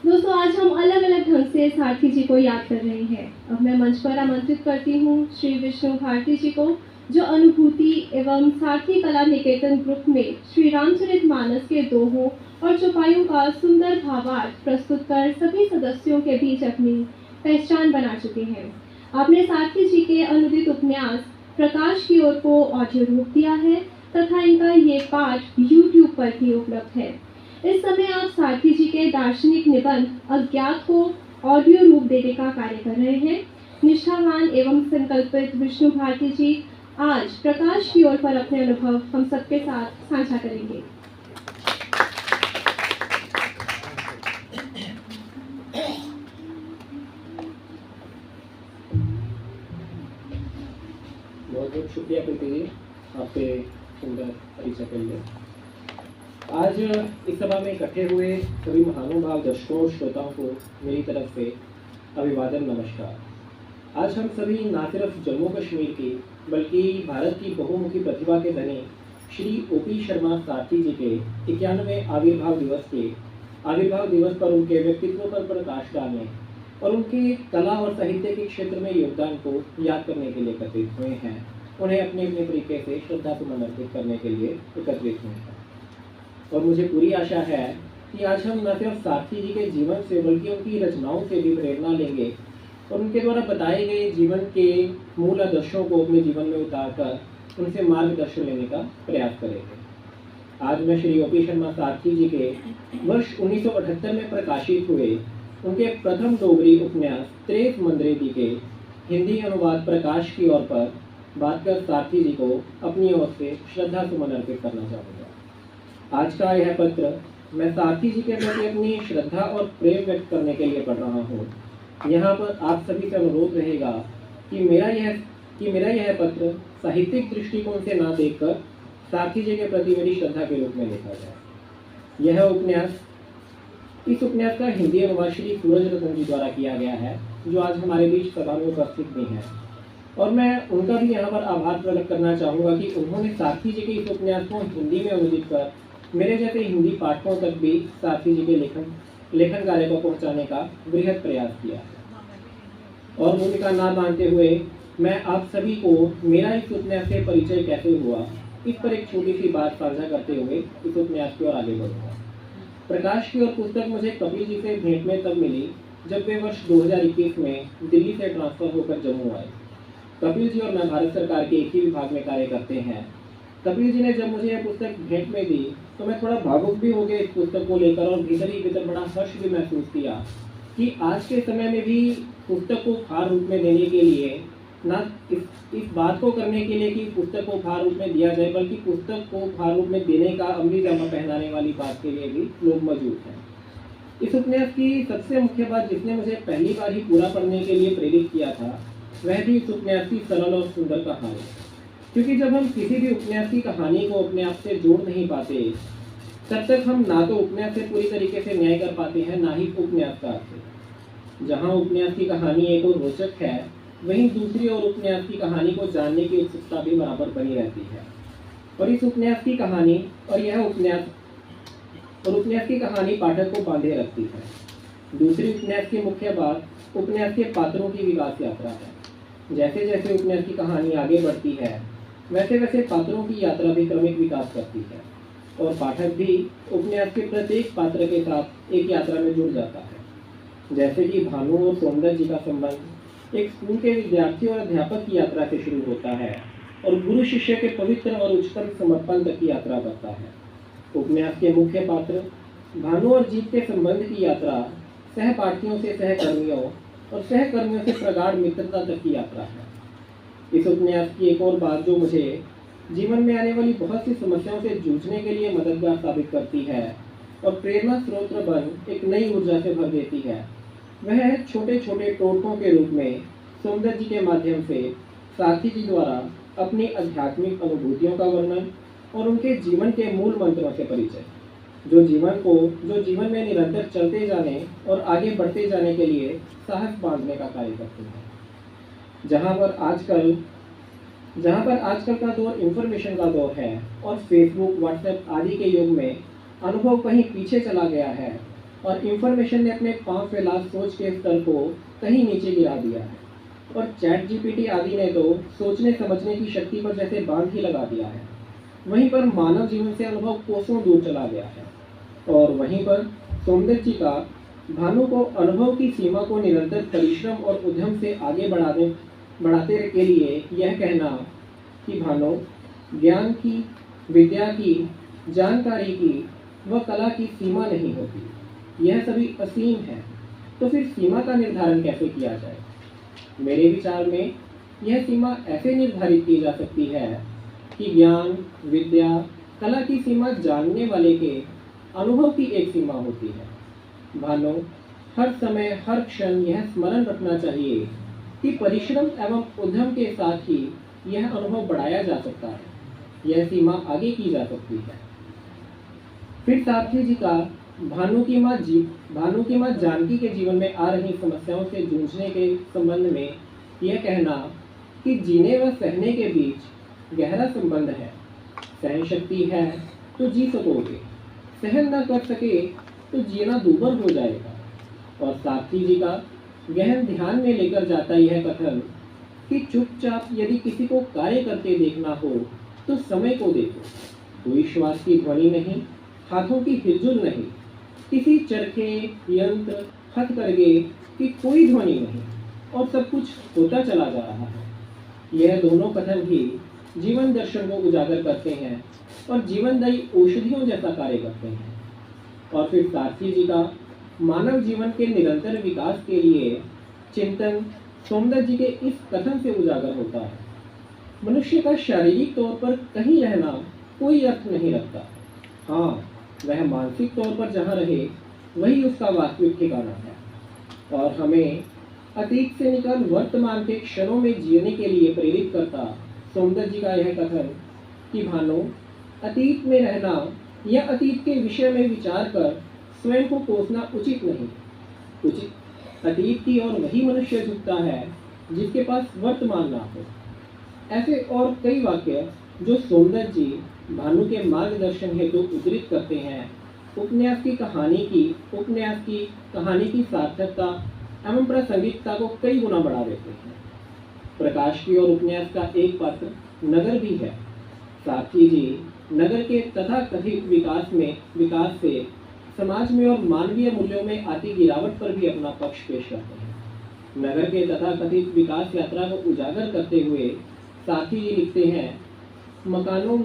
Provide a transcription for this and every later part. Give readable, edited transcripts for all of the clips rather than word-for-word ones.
दोस्तों, आज हम अलग अलग ढंग से सारथी जी को याद कर रहे हैं। अब मैं मंच पर आमंत्रित करती हूँ श्री विष्णु भारती जी को, जो अनुभूति एवं सारथी कला निकेतन ग्रुप में श्री रामचरितमानस के दोहों और चौपाइयों का सुंदर भावार्थ प्रस्तुत कर सभी सदस्यों के बीच अपनी पहचान बना चुके हैं। आपने सारथी जी के अनुदित उपन्यास प्रकाश की ओर को ऑडियो रूप दिया है तथा इनका ये पाठ यूट्यूब पर भी उपलब्ध है। इस समय आप सारथी जी के दार्शनिक निबंध अज्ञात को ऑडियो रूप देने का कार्य कर रहे हैं। निष्ठावान एवं संकल्पित विष्णु भारती जी आज प्रकाश की ओर पर अपने अनुभव हम सबके साथ साझा करेंगे। बहुत बहुत शुक्रिया प्रीति जी, आपके सुंदर परिचय के लिए। आज इस सभा में इकट्ठे हुए सभी महानुभाव दर्शकों और श्रोताओं को मेरी तरफ से अभिवादन, नमस्कार। आज हम सभी न सिर्फ जम्मू कश्मीर की बल्कि भारत की बहुमुखी प्रतिभा के धनी श्री ओपी शर्मा सारथी जी के 91वें आविर्भाव दिवस पर उनके व्यक्तित्व पर प्रकाश डालने और उनके कला और साहित्य के क्षेत्र में योगदान को याद करने के लिए एकत्रित हुए हैं। उन्हें अपने अपने तरीके से श्रद्धा सुमन अर्पित करने के लिए एकत्रित हुए हैं। और मुझे पूरी आशा है कि आज हम न सिर्फ सारथी जी के जीवन से बल्कि उनकी रचनाओं से भी प्रेरणा लेंगे और उनके द्वारा बताए गए जीवन के मूल आदर्शों को अपने जीवन में उतारकर उनसे मार्गदर्शन लेने का प्रयास करेंगे। आज मैं श्री ओपी शर्मा सारथी जी के वर्ष 1978 में प्रकाशित हुए उनके प्रथम डोगरी उपन्यास त्रेस मंदरेदी के हिंदी अनुवाद प्रकाश की ओर पर बात कर सारथी जी को अपनी ओर से श्रद्धा सुमन अर्पित करना चाहूँगा। आज का यह पत्र मैं सारथी जी के प्रति अपनी श्रद्धा और प्रेम व्यक्त करने के लिए पढ़ रहा हूँ। यहाँ पर आप सभी से अनुरोध रहेगा कि मेरा यह पत्र साहित्यिक दृष्टिकोण से ना देखकर सारथी जी के प्रति मेरी श्रद्धा के रूप में देखा जाए। इस उपन्यास का हिंदी अनुवाद श्री सूरज रतन जी द्वारा किया गया है, जो आज हमारे बीच सभा में उपस्थित भी हैं। और मैं उनका भी यहाँ पर आभार प्रकट करना चाहूँगा कि उन्होंने सारथी जी के इस उपन्यास को हिंदी में अनुदित कर मेरे जैसे हिंदी पाठकों तक भी सारथी जी के लेखन कार्य को पहुँचाने का बृहद प्रयास किया। और भूमिका ना मानते हुए मैं आप सभी को मेरा इस उपन्यास से परिचय कैसे हुआ, इस पर एक छोटी सी बात साझा करते हुए इस उपन्यास की ओर आगे बढ़ूंगा। प्रकाश की ओर पुस्तक मुझे कपिल जी से भेंट में तब मिली जब वे वर्ष 2021 में दिल्ली से ट्रांसफर होकर जम्मू आए। कपिल जी और मैं भारत सरकार के एक ही विभाग में कार्य करते हैं। कपिल जी ने जब मुझे यह पुस्तक भेंट में दी तो मैं थोड़ा भावुक भी हो गया इस पुस्तक को लेकर, और भीतर ही भीतर बड़ा हर्ष भी महसूस किया कि आज के समय में भी पुस्तक को उपहार रूप में देने के लिए ना इस बात को करने के लिए कि पुस्तक को उपहार रूप में दिया जाए, बल्कि पुस्तक को उपहार रूप में देने का अमली जामा पहनाने वाली बात के लिए भी लोग मौजूद हैं। इस उपन्यास की सबसे मुख्य बात जिसने मुझे पहली बार ही पूरा पढ़ने के लिए प्रेरित किया था, वह भी इस उपन्यास की सरल और सुंदर कहानी। क्योंकि जब हम किसी भी उपन्यास की कहानी को अपने आप से जोड़ नहीं पाते, तब तक हम ना तो उपन्यास से पूरी तरीके से न्याय कर पाते हैं, ना ही उपन्यासकार से। जहाँ उपन्यास की कहानी एक और रोचक है, वहीं दूसरी ओर उपन्यास की कहानी को जानने की उत्सुकता भी बराबर बनी रहती है। और इस उपन्यास की कहानी उपन्यास की कहानी पाठक को बांधे रखती है। दूसरी उपन्यास की मुख्य बात उपन्यास के पात्रों की विकास यात्रा है। जैसे जैसे उपन्यास की कहानी आगे बढ़ती है, वैसे वैसे पात्रों की यात्रा भी क्रमिक विकास करती है और पाठक भी उपन्यास के प्रत्येक पात्र के साथ एक यात्रा में जुड़ जाता है। जैसे कि भानु और सौंदर्य जी का संबंध एक स्कूल के विद्यार्थी और अध्यापक की यात्रा से शुरू होता है और गुरु शिष्य के पवित्र और उच्चतम समर्पण तक की यात्रा करता है। उपन्यास के मुख्य पात्र भानु और जीत के संबंध की यात्रा सहपाठियों से सहकर्मियों और सहकर्मियों से प्रगाढ़ मित्रता तक की यात्रा है। इस उपन्यास की एक और बात जो मुझे जीवन में आने वाली बहुत सी समस्याओं से जूझने के लिए मददगार साबित करती है और प्रेरणा स्रोत बन एक नई ऊर्जा से भर देती है, वह छोटे छोटे टोटकों के रूप में सौंदर्य जी के माध्यम से सारथी जी द्वारा अपनी आध्यात्मिक अनुभूतियों का वर्णन और उनके जीवन के मूल मंत्रों से परिचय, जो जीवन में निरंतर चलते जाने और आगे बढ़ते जाने के लिए साहस बांधने का कार्य करते हैं। जहाँ पर आजकल का दौर इंफॉर्मेशन का दौर है और फेसबुक, व्हाट्सएप आदि के युग में अनुभव कहीं पीछे चला गया है, और इंफॉर्मेशन ने अपने पांव फैला सोच के स्तर को कहीं नीचे गिरा दिया है। और चैट जीपीटी आदि ने तो सोचने समझने की शक्ति पर जैसे बांध ही लगा दिया है। वहीं पर मानव जीवन से अनुभव कोसों दूर चला गया है। और वहीं पर सोमदत्त जी का भानु को अनुभव की सीमा को निरंतर परिश्रम और उद्यम से आगे बढ़ाते के लिए यह कहना कि भानु ज्ञान की, विद्या की, जानकारी की व कला की सीमा नहीं होती, यह सभी असीम है। तो फिर सीमा का निर्धारण कैसे किया जाए? मेरे विचार में यह सीमा ऐसे निर्धारित की जा सकती है कि ज्ञान, विद्या, कला की सीमा जानने वाले के अनुभव की एक सीमा होती है। भानु हर समय हर क्षण यह स्मरण रखना चाहिए कि परिश्रम एवं उद्यम के साथ ही यह अनुभव बढ़ाया जा सकता है, यह सीमा आगे की जा सकती है। फिर सारथी जी का भानु की माँ जानकी के जीवन में आ रही समस्याओं से जूझने के संबंध में यह कहना कि जीने व सहने के बीच गहरा संबंध है। सहन शक्ति है तो जी सकोगे, सहन न कर सके तो जीना दूभर हो जाएगा। और सारथी जी का गहन ध्यान में लेकर जाता यह कथन कि चुपचाप यदि किसी को कार्य करते देखना हो तो समय को देखो, कोई श्वास की ध्वनि नहीं, हाथों की हिलजुल नहीं, किसी चरखे, यंत्र, हथकरघे की कोई ध्वनि नहीं, और सब कुछ होता चला जा रहा है। यह दोनों कथन ही जीवन दर्शन को उजागर करते हैं और जीवनदायी औषधियों जैसा कार्य करते हैं। और फिर सारथी जी का मानव जीवन के निरंतर विकास के लिए चिंतन सोमदत्त जी के इस कथन से उजागर होता है। मनुष्य का शारीरिक तौर पर कहीं रहना कोई अर्थ नहीं रखता। हाँ, वह मानसिक तौर पर जहाँ रहे वही उसका वास्तविक ठिकाना है। और हमें अतीत से निकल वर्तमान के क्षणों में जीने के लिए प्रेरित करता सोमदत्त जी का यह कथन कि भानु अतीत में रहना या अतीत के विषय में विचार कर स्वयं को कोसना उचित नहीं। उचित अतीत की ओर वही मनुष्य झुकता है जिसके पास वर्तमान ना हो। ऐसे और कई वाक्य जो सोमदत्त जी भानु के मार्गदर्शन हेतु उद्धृत करते हैं उपन्यास की कहानी की सार्थकता एवं प्रासंगिकता को कई गुना बढ़ा देते हैं। प्रकाश की और उपन्यास का एक पात्र नगर भी है। सारथी जी नगर के तथाकथित विकास से समाज में और मानवीय मूल्यों में आती गिरावट पर भी अपना पक्ष पेश करते हैं। नगर के तथाकथित विकास यात्रा को उजागर करते हुए सारथी जी लिखते हैं, मकानों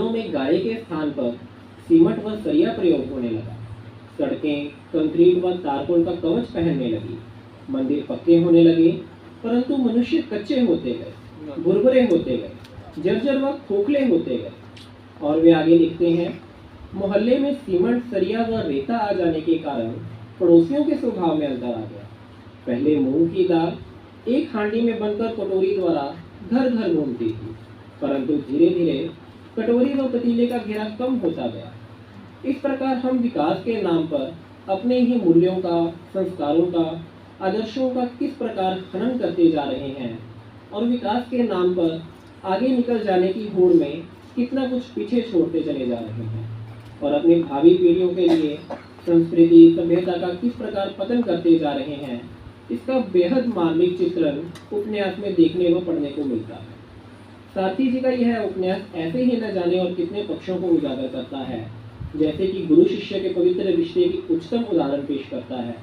में गारे के स्थान पर सीमेंट व सरिया प्रयोग होने लगा। सड़कें कंक्रीट व तारकोल का कवच पहनने लगी। मंदिर पक्के होने लगे, परंतु मनुष्य कच्चे होते गए, भुरभुरे होते गए, जर्जर व खोखले होते गए। और वे आगे लिखते हैं, मोहल्ले में सीमेंट, सरिया व रेता आ जाने के कारण पड़ोसियों के स्वभाव में अंतर आ गया। पहले मूंग की दाल एक हांडी में बनकर कटोरी द्वारा घर घर घूमती थी, परंतु धीरे धीरे कटोरी व पतीले का घेरा कम होता गया। इस प्रकार हम विकास के नाम पर अपने ही मूल्यों का, संस्कारों का, आदर्शों का किस प्रकार हनन करते जा रहे हैं और विकास के नाम पर आगे निकल जाने की होड़ में कितना कुछ पीछे छोड़ते चले जा रहे हैं और अपनी भावी पीढ़ियों के लिए संस्कृति, सभ्यता का किस प्रकार पतन करते जा रहे हैं, इसका बेहद मार्मिक चित्रण उपन्यास में देखने व पढ़ने को मिलता है। सारथी जी का यह उपन्यास ऐसे ही न जाने और कितने पक्षों को उजागर करता है, जैसे कि गुरु शिष्य के पवित्र रिश्ते की उच्चतम उदाहरण पेश करता है।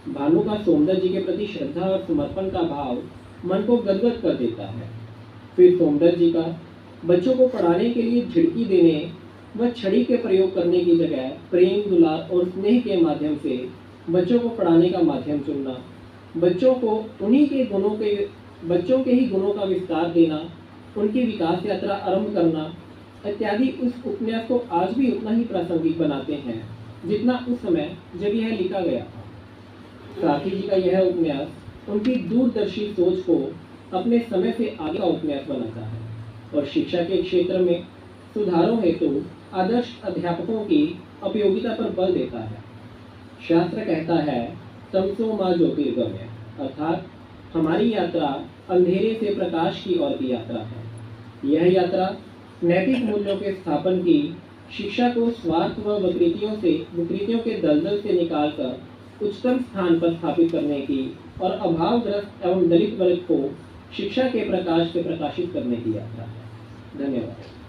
भानु का सोमदत्त जी के प्रति श्रद्धा और समर्पण का भाव मन को गदगद कर देता है। फिर सोमदत्त जी का बच्चों को पढ़ाने के लिए झिड़की देने व छड़ी के प्रयोग करने की जगह प्रेम, दुलार और स्नेह के माध्यम से बच्चों को पढ़ाने का माध्यम चुनना, बच्चों के ही गुणों का विस्तार देना, उनकी विकास यात्रा आरंभ करना इत्यादि उस उपन्यास को आज भी उतना ही प्रासंगिक बनाते हैं जितना उस समय जब यह लिखा गया था। सारथी जी का यह उपन्यास उनकी दूरदर्शी सोच को अपने समय से आगे का उपन्यास बनाता है और शिक्षा के क्षेत्र में सुधारों हेतु आदर्श अध्यापकों की उपयोगिता पर बल देता है। शास्त्र कहता है, तमसो मां ज्योतिर्गमय, अर्थात हमारी यात्रा अंधेरे से प्रकाश की ओर की यात्रा है। यह यात्रा नैतिक मूल्यों के स्थापन की, शिक्षा को स्वार्थ व विकृतियों के दलदल से निकालकर उच्चतम स्थान पर स्थापित करने की और अभावग्रस्त एवं दलित वर्ग को शिक्षा के प्रकाश से प्रकाशित करने की यात्रा है। धन्यवाद।